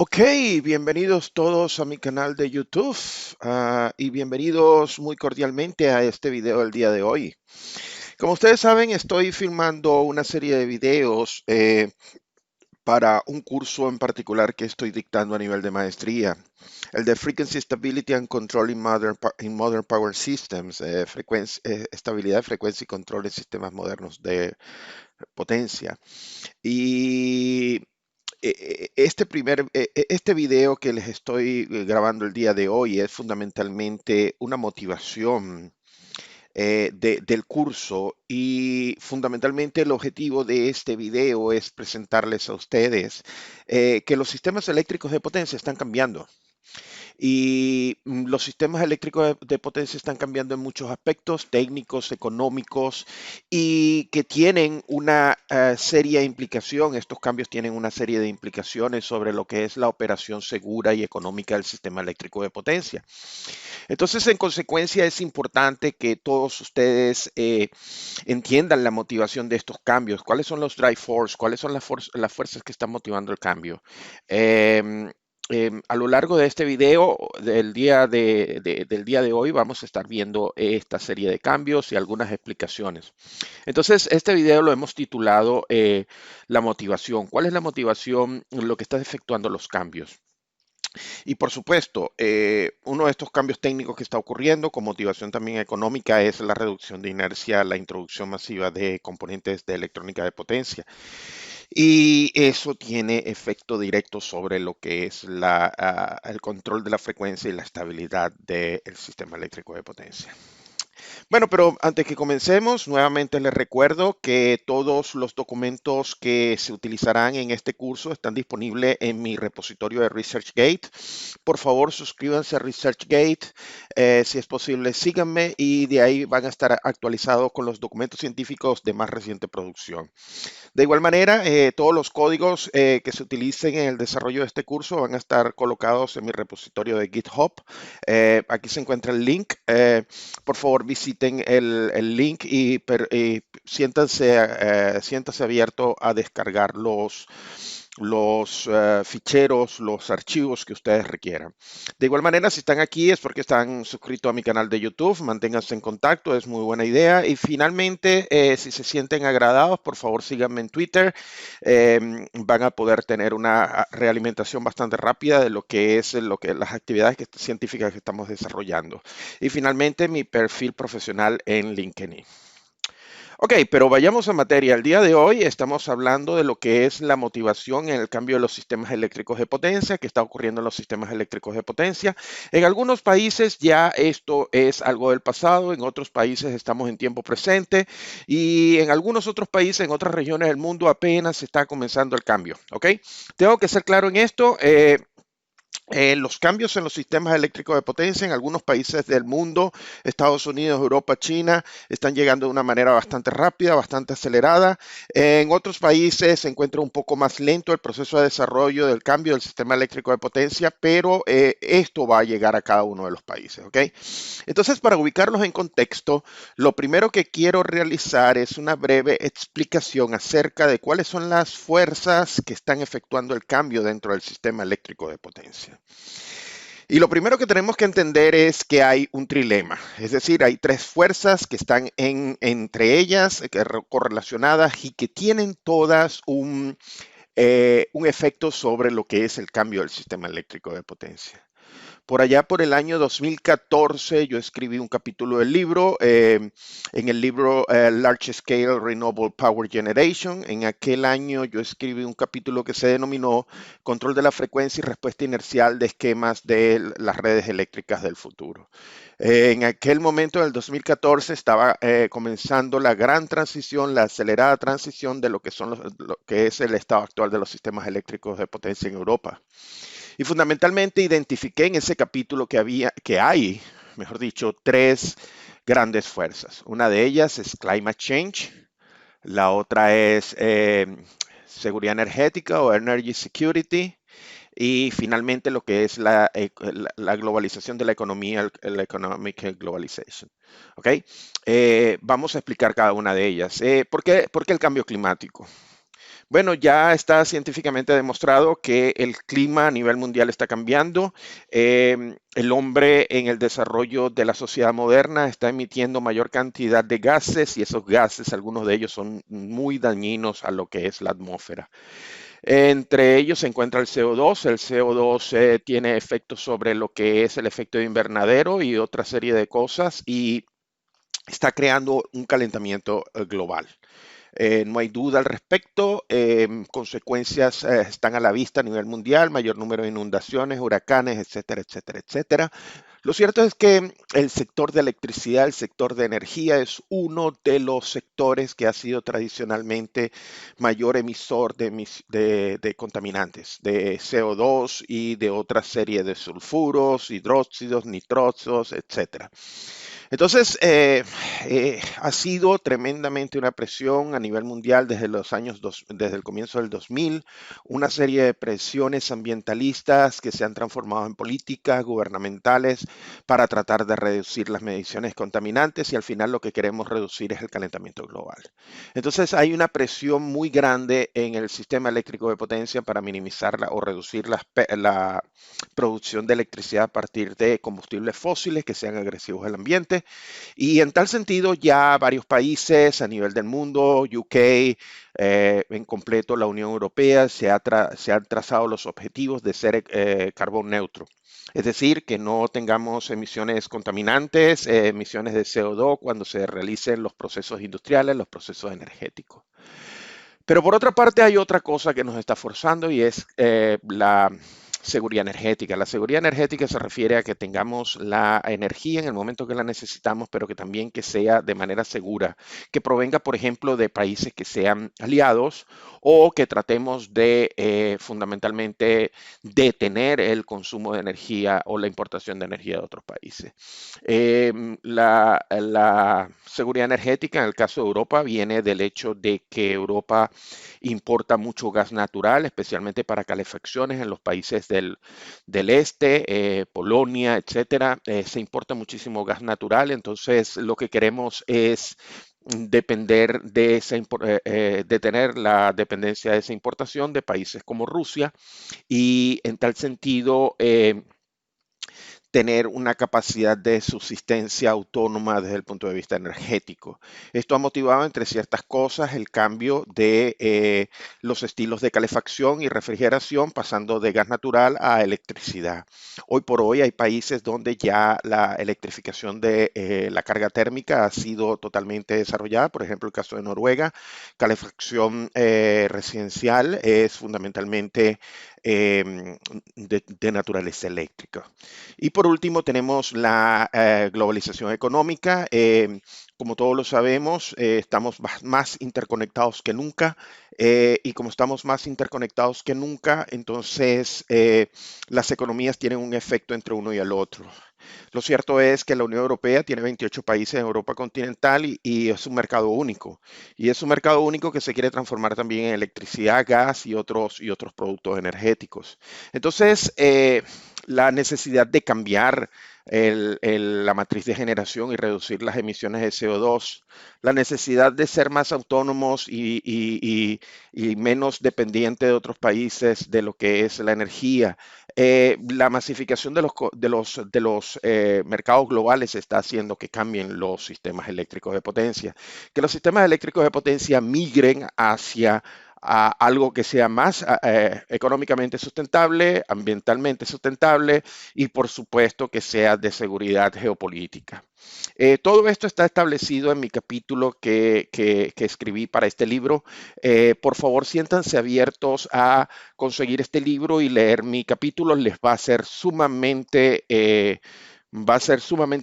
Ok, bienvenidos todos a mi canal de YouTube y bienvenidos muy cordialmente a este video del día de hoy. Como ustedes saben, estoy filmando una serie de videos para un curso en particular que estoy dictando a nivel de maestría, el de Frequency Stability and Control in Modern Power Systems, estabilidad, frecuencia y control en sistemas modernos de potencia. Y este video que les estoy grabando el día de hoy es fundamentalmente una motivación del curso y fundamentalmente el objetivo de este video es presentarles a ustedes que los sistemas eléctricos de potencia están cambiando. Y los sistemas eléctricos de potencia están cambiando en muchos aspectos técnicos, económicos y que tienen una seria implicación. Estos cambios tienen una serie de implicaciones sobre lo que es la operación segura y económica del sistema eléctrico de potencia. Entonces, en consecuencia, es importante que todos ustedes entiendan la motivación de estos cambios. ¿Cuáles son los drive force? ¿Cuáles son las fuerzas que están motivando el cambio? Em, a lo largo de este video del día de hoy vamos a estar viendo esta serie de cambios y algunas explicaciones. Entonces, este video lo hemos titulado La motivación. ¿Cuál es la motivación? Lo que está efectuando los cambios. Y por supuesto, uno de estos cambios técnicos que está ocurriendo con motivación también económica es la reducción de inercia, la introducción masiva de componentes de electrónica de potencia. Y eso tiene efecto directo sobre lo que es el control de la frecuencia y la estabilidad del sistema eléctrico de potencia. Bueno, pero antes que comencemos, nuevamente les recuerdo que todos los documentos que se utilizarán en este curso están disponibles en mi repositorio de ResearchGate. Por favor, suscríbanse a ResearchGate. Si es posible, síganme y de ahí van a estar actualizados con los documentos científicos de más reciente producción. De igual manera, todos los códigos que se utilicen en el desarrollo de este curso van a estar colocados en mi repositorio de GitHub. Aquí se encuentra el link. Por favor, visiten el link y siéntanse abierto a descargar los ficheros, los archivos que ustedes requieran. De igual manera, si están aquí es porque están suscritos a mi canal de YouTube, manténganse en contacto, es muy buena idea. Y finalmente, si se sienten agradados, por favor síganme en Twitter. Van a poder tener una realimentación bastante rápida de las actividades científicas que estamos desarrollando. Y finalmente, mi perfil profesional en LinkedIn. Ok, pero vayamos a materia. El día de hoy estamos hablando de lo que es la motivación en el cambio de los sistemas eléctricos de potencia, que está ocurriendo en los sistemas eléctricos de potencia. En algunos países ya esto es algo del pasado, en otros países estamos en tiempo presente y en algunos otros países, en otras regiones del mundo apenas está comenzando el cambio. Ok, tengo que ser claro en esto. Los cambios en los sistemas eléctricos de potencia en algunos países del mundo, Estados Unidos, Europa, China, están llegando de una manera bastante rápida, bastante acelerada. En otros países se encuentra un poco más lento el proceso de desarrollo del cambio del sistema eléctrico de potencia, pero esto va a llegar a cada uno de los países, ¿ok? Entonces, para ubicarlos en contexto, lo primero que quiero realizar es una breve explicación acerca de cuáles son las fuerzas que están efectuando el cambio dentro del sistema eléctrico de potencia. Y lo primero que tenemos que entender es que hay un trilema, es decir, hay tres fuerzas que están entre ellas, correlacionadas y que tienen todas un efecto sobre lo que es el cambio del sistema eléctrico de potencia. Por allá por el año 2014 yo escribí un capítulo del libro, en el libro Large Scale Renewable Power Generation. En aquel año yo escribí un capítulo que se denominó Control de la frecuencia y respuesta inercial de esquemas de las redes eléctricas del futuro. En aquel momento, en el 2014, estaba comenzando la gran transición, la acelerada transición de lo que es el estado actual de los sistemas eléctricos de potencia en Europa. Y fundamentalmente identifiqué en ese capítulo que hay, mejor dicho, tres grandes fuerzas. Una de ellas es climate change, la otra es seguridad energética o energy security, y finalmente lo que es la globalización de la economía, la economic globalization. ¿Ok? Vamos a explicar cada una de ellas. ¿Por qué el cambio climático? Bueno, ya está científicamente demostrado que el clima a nivel mundial está cambiando. El hombre en el desarrollo de la sociedad moderna está emitiendo mayor cantidad de gases y esos gases, algunos de ellos son muy dañinos a lo que es la atmósfera. Entre ellos se encuentra el CO2. El CO2 tiene efectos sobre lo que es el efecto de invernadero y otra serie de cosas y está creando un calentamiento global. No hay duda al respecto. Consecuencias están a la vista a nivel mundial, mayor número de inundaciones, huracanes, etcétera, etcétera, etcétera. Lo cierto es que el sector de electricidad, el sector de energía, es uno de los sectores que ha sido tradicionalmente mayor emisor de contaminantes, de CO2 y de otra serie de sulfuros, hidróxidos, nitróxidos, etcétera. Entonces, ha sido tremendamente una presión a nivel mundial desde el comienzo del 2000, una serie de presiones ambientalistas que se han transformado en políticas gubernamentales para tratar de reducir las mediciones contaminantes y al final lo que queremos reducir es el calentamiento global. Entonces, hay una presión muy grande en el sistema eléctrico de potencia para minimizar o reducir la producción de electricidad a partir de combustibles fósiles que sean agresivos al ambiente. Y en tal sentido, ya varios países a nivel del mundo, UK, en completo la Unión Europea, se han trazado los objetivos de ser carbón neutro. Es decir, que no tengamos emisiones contaminantes, emisiones de CO2 cuando se realicen los procesos industriales, los procesos energéticos. Pero por otra parte hay otra cosa que nos está forzando y es la seguridad energética. La seguridad energética se refiere a que tengamos la energía en el momento que la necesitamos, pero que también que sea de manera segura, que provenga, por ejemplo, de países que sean aliados o que tratemos de fundamentalmente detener el consumo de energía o la importación de energía de otros países. La seguridad energética en el caso de Europa viene del hecho de que Europa importa mucho gas natural, especialmente para calefacciones en los países del este, Polonia, etcétera. Se importa muchísimo gas natural, entonces lo que queremos es depender de de tener la dependencia de esa importación de países como Rusia y en tal sentido tener una capacidad de subsistencia autónoma desde el punto de vista energético. Esto ha motivado, entre ciertas cosas, el cambio de los estilos de calefacción y refrigeración, pasando de gas natural a electricidad. Hoy por hoy hay países donde ya la electrificación de la carga térmica ha sido totalmente desarrollada. Por ejemplo, el caso de Noruega, calefacción residencial es fundamentalmente de naturaleza eléctrica. Y por último tenemos la globalización económica. Como todos lo sabemos, estamos más interconectados que nunca y como estamos más interconectados que nunca, entonces las economías tienen un efecto entre uno y el otro. Lo cierto es que la Unión Europea tiene 28 países en Europa continental y es un mercado único. Y es un mercado único que se quiere transformar también en electricidad, gas y otros productos energéticos. Entonces, la necesidad de cambiar la matriz de generación y reducir las emisiones de CO2, la necesidad de ser más autónomos y menos dependiente de otros países de lo que es la energía, la masificación de los mercados globales está haciendo que cambien los sistemas eléctricos de potencia, que los sistemas eléctricos de potencia migren hacia a algo que sea más económicamente sustentable, ambientalmente sustentable y por supuesto que sea de seguridad geopolítica. Todo esto está establecido en mi capítulo que escribí para este libro. Por favor, siéntanse abiertos a conseguir este libro y leer mi capítulo. Les va a ser sumamente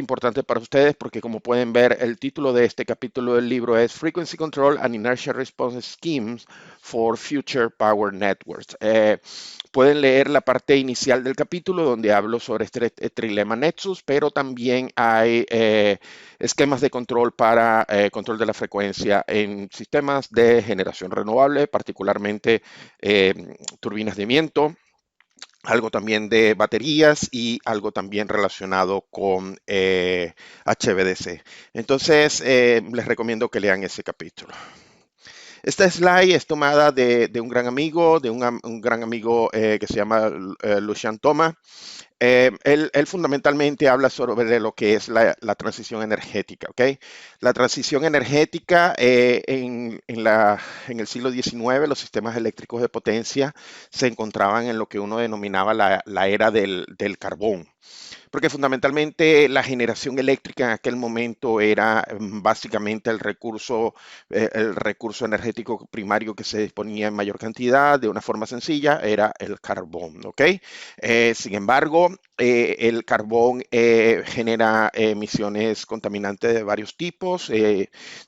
importante para ustedes porque como pueden ver, el título de este capítulo del libro es Frequency Control and Inertia Response Schemes for Future Power Networks. Pueden leer la parte inicial del capítulo donde hablo sobre este trilema Nexus, pero también hay esquemas de control para control de la frecuencia en sistemas de generación renovable, particularmente turbinas de viento, algo también de baterías y algo también relacionado con HVDC. Entonces, les recomiendo que lean ese capítulo. Esta slide es tomada de un gran amigo, un gran amigo que se llama Lucian Thomas. Él fundamentalmente habla sobre lo que es la transición energética, ¿ok? La transición energética en el siglo XIX, los sistemas eléctricos de potencia se encontraban en lo que uno denominaba la era del carbón. Porque fundamentalmente la generación eléctrica en aquel momento era básicamente el recurso energético primario que se disponía en mayor cantidad, de una forma sencilla, era el carbón, ¿ok? Sin embargo, el carbón genera emisiones contaminantes de varios tipos,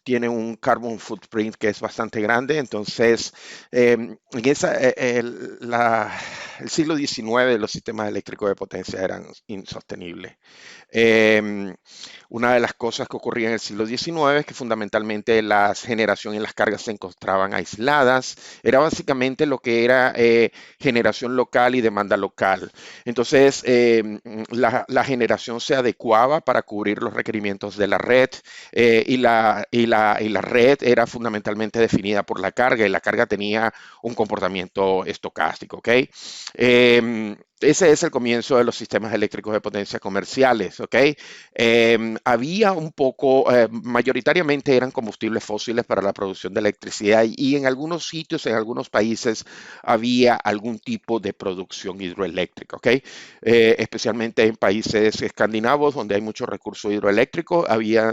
tiene un carbon footprint que es bastante grande, entonces en el siglo XIX los sistemas eléctricos de potencia eran insostenibles. Eh, una de las cosas que ocurría en el siglo XIX es que fundamentalmente la generación y las cargas se encontraban aisladas. Era básicamente lo que era generación local y demanda local. Entonces, la generación se adecuaba para cubrir los requerimientos de la red y la red era fundamentalmente definida por la carga y la carga tenía un comportamiento estocástico, ¿ok? Ese es el comienzo de los sistemas eléctricos de potencia comerciales, ¿ok? Había un poco, mayoritariamente eran combustibles fósiles para la producción de electricidad y en algunos sitios, en algunos países, había algún tipo de producción hidroeléctrica, ¿ok? Especialmente en países escandinavos donde hay mucho recurso hidroeléctrico, había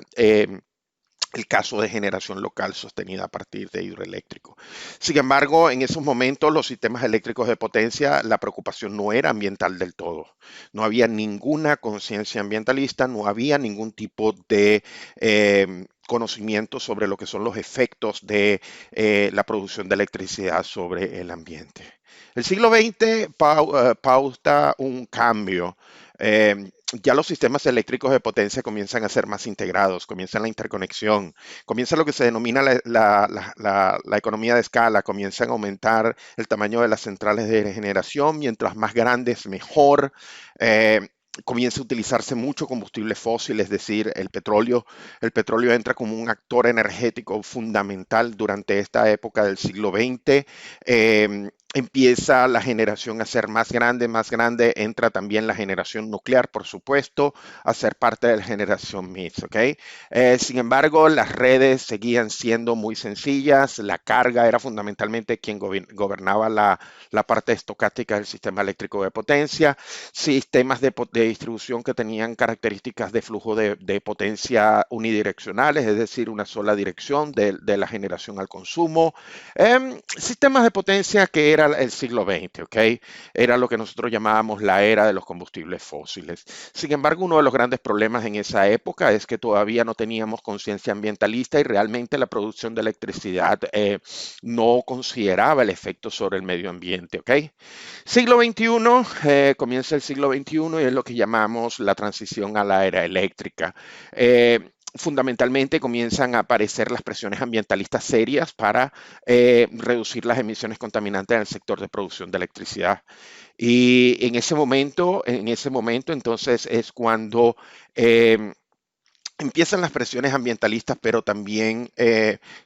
el caso de generación local sostenida a partir de hidroeléctrico. Sin embargo, en esos momentos los sistemas eléctricos de potencia, la preocupación no era ambiental del todo. No había ninguna conciencia ambientalista, no había ningún tipo de conocimiento sobre lo que son los efectos de la producción de electricidad sobre el ambiente. El siglo XX pauta un cambio. Ya los sistemas eléctricos de potencia comienzan a ser más integrados, comienza la interconexión, comienza lo que se denomina la economía de escala, comienzan a aumentar el tamaño de las centrales de generación, mientras más grandes, mejor. Comienza a utilizarse mucho combustible fósil, es decir, el petróleo. El petróleo entra como un actor energético fundamental durante esta época del siglo XX. Empieza la generación a ser más grande, entra también la generación nuclear, por supuesto, a ser parte de la generación mix, ¿ok? Sin embargo, las redes seguían siendo muy sencillas, la carga era fundamentalmente quien gobernaba la parte estocástica del sistema eléctrico de potencia, sistemas de distribución que tenían características de flujo de potencia unidireccionales, es decir, una sola dirección de la generación al consumo, sistemas de potencia que era el siglo XX, ¿ok? Era lo que nosotros llamábamos la era de los combustibles fósiles. Sin embargo, uno de los grandes problemas en esa época es que todavía no teníamos conciencia ambientalista y realmente la producción de electricidad no consideraba el efecto sobre el medio ambiente, ¿ok? Siglo XXI, comienza el siglo XXI y es lo que llamamos la transición a la era eléctrica. Fundamentalmente comienzan a aparecer las presiones ambientalistas serias para reducir las emisiones contaminantes en el sector de producción de electricidad. Y en ese momento entonces es cuando empiezan las presiones ambientalistas, pero también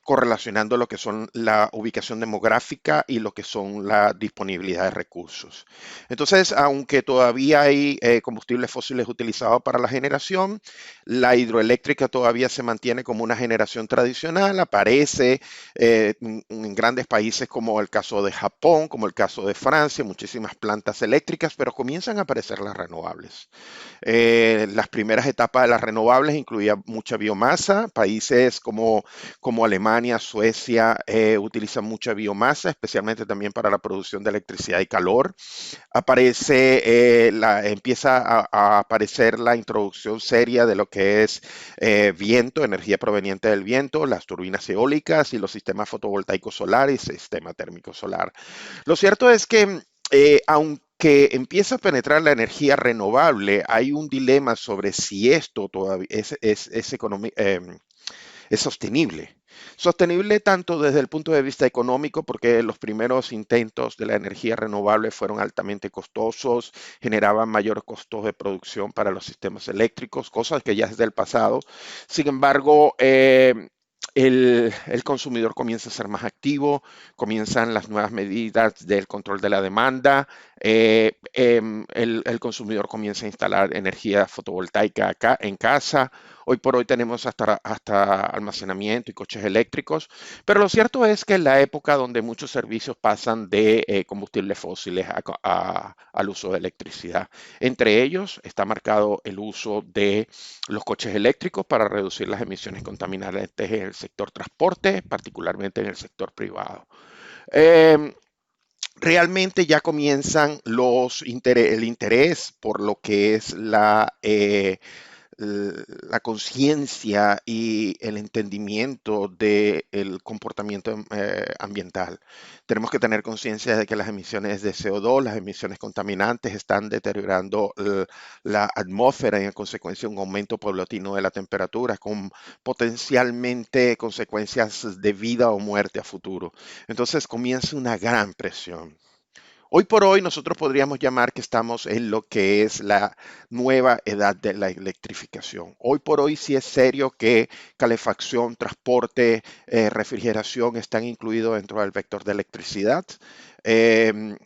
correlacionando lo que son la ubicación demográfica y lo que son la disponibilidad de recursos. Entonces, aunque todavía hay combustibles fósiles utilizados para la generación, la hidroeléctrica todavía se mantiene como una generación tradicional, aparece en grandes países como el caso de Japón, como el caso de Francia, muchísimas plantas eléctricas, pero comienzan a aparecer las renovables. Las primeras etapas de las renovables incluían mucha biomasa. Países como Alemania, Suecia utilizan mucha biomasa, especialmente también para la producción de electricidad y calor. Empieza a aparecer la introducción seria de lo que es viento, energía proveniente del viento, las turbinas eólicas y los sistemas fotovoltaicos solares y sistema térmico solar. Lo cierto es que aunque empieza a penetrar la energía renovable, hay un dilema sobre si esto todavía es sostenible. Sostenible tanto desde el punto de vista económico, porque los primeros intentos de la energía renovable fueron altamente costosos, generaban mayor costos de producción para los sistemas eléctricos, cosas que ya es del pasado. Sin embargo, el consumidor comienza a ser más activo, comienzan las nuevas medidas del control de la demanda, el consumidor comienza a instalar energía fotovoltaica acá en casa. Hoy por hoy tenemos hasta almacenamiento y coches eléctricos, pero lo cierto es que en la época donde muchos servicios pasan de combustibles fósiles al uso de electricidad. Entre ellos está marcado el uso de los coches eléctricos para reducir las emisiones contaminantes en el sector transporte, particularmente en el sector privado. Eh, Realmente ya comienzan el interés por lo que es la conciencia y el entendimiento del comportamiento ambiental. Tenemos que tener conciencia de que las emisiones de CO2, las emisiones contaminantes, están deteriorando la atmósfera y en consecuencia un aumento paulatino de la temperatura con potencialmente consecuencias de vida o muerte a futuro. Entonces comienza una gran presión. Hoy por hoy nosotros podríamos llamar que estamos en lo que es la nueva edad de la electrificación. Hoy por hoy sí es serio que calefacción, transporte, refrigeración están incluidos dentro del vector de electricidad. Eh,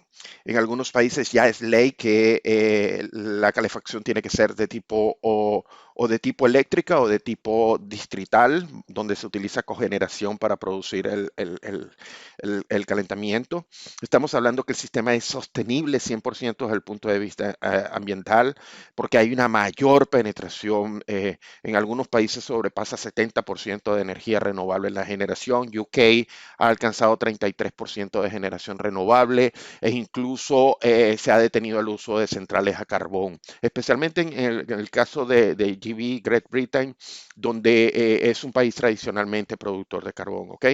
en algunos países ya es ley que la calefacción tiene que ser de tipo o de tipo eléctrica o de tipo distrital, donde se utiliza cogeneración para producir el calentamiento. Estamos hablando que el sistema es sostenible 100% desde el punto de vista ambiental, porque hay una mayor penetración. En algunos países sobrepasa 70% de energía renovable en la generación. UK ha alcanzado 33% de generación renovable e incluso se ha detenido el uso de centrales a carbón, especialmente en el caso de GB, Great Britain, donde es un país tradicionalmente productor de carbón. ¿Ok?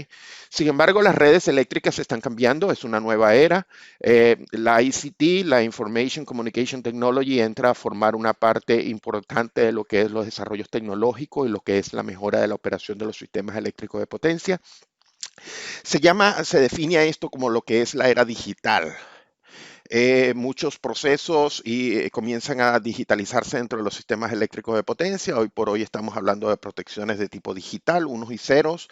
Sin embargo, las redes eléctricas están cambiando, es una nueva era. La ICT, la Information Communication Technology, entra a formar una parte importante de lo que es los desarrollos tecnológicos y lo que es la mejora de la operación de los sistemas eléctricos de potencia. Se define a esto como lo que es la era digital. Muchos procesos comienzan a digitalizarse dentro de los sistemas eléctricos de potencia. Hoy por hoy estamos hablando de protecciones de tipo digital, unos y ceros,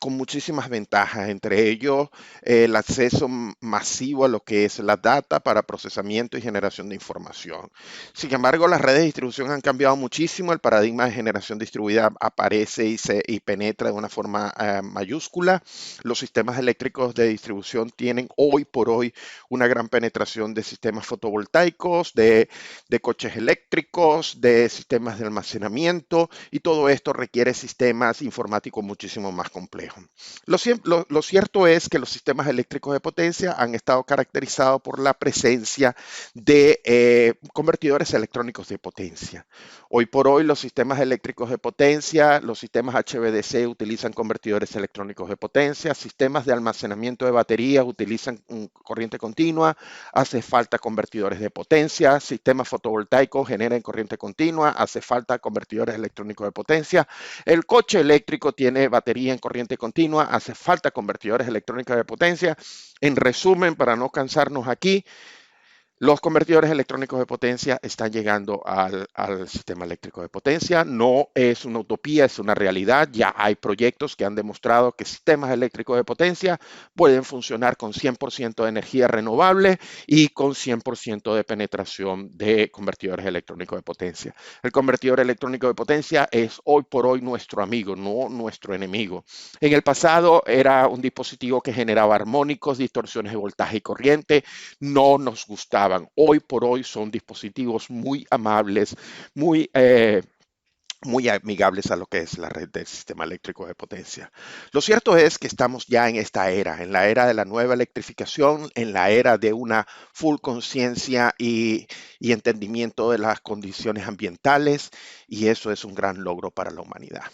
con muchísimas ventajas, entre ellos el acceso masivo a lo que es la data para procesamiento y generación de información. Sin embargo, las redes de distribución han cambiado muchísimo. El paradigma de generación distribuida aparece y penetra de una forma mayúscula. Los sistemas eléctricos de distribución tienen hoy por hoy una gran penetración de sistemas fotovoltaicos, de coches eléctricos, de sistemas de almacenamiento, y todo esto requiere sistemas informáticos muchísimo más complejos. Lo cierto es que los sistemas eléctricos de potencia han estado caracterizados por la presencia de convertidores electrónicos de potencia. Hoy por hoy los sistemas eléctricos de potencia, los sistemas HVDC utilizan convertidores electrónicos de potencia, sistemas de almacenamiento de baterías utilizan corriente continua, hace falta convertidores de potencia, sistemas fotovoltaicos generan corriente continua, hace falta convertidores electrónicos de potencia, el coche eléctrico tiene batería en corriente continua, hace falta convertidores electrónicos de potencia. En resumen, para no cansarnos aquí, los convertidores electrónicos de potencia están llegando al sistema eléctrico de potencia. No es una utopía, es una realidad. Ya hay proyectos que han demostrado que sistemas eléctricos de potencia pueden funcionar con 100% de energía renovable y con 100% de penetración de convertidores electrónicos de potencia. El convertidor electrónico de potencia es hoy por hoy nuestro amigo, no nuestro enemigo. En el pasado era un dispositivo que generaba armónicos, distorsiones de voltaje y corriente. No nos gustaban. Hoy por hoy son dispositivos muy amables, muy, muy amigables a lo que es la red del sistema eléctrico de potencia. Lo cierto es que estamos ya en esta era, en la era de la nueva electrificación, en la era de una full conciencia y entendimiento de las condiciones ambientales, y eso es un gran logro para la humanidad.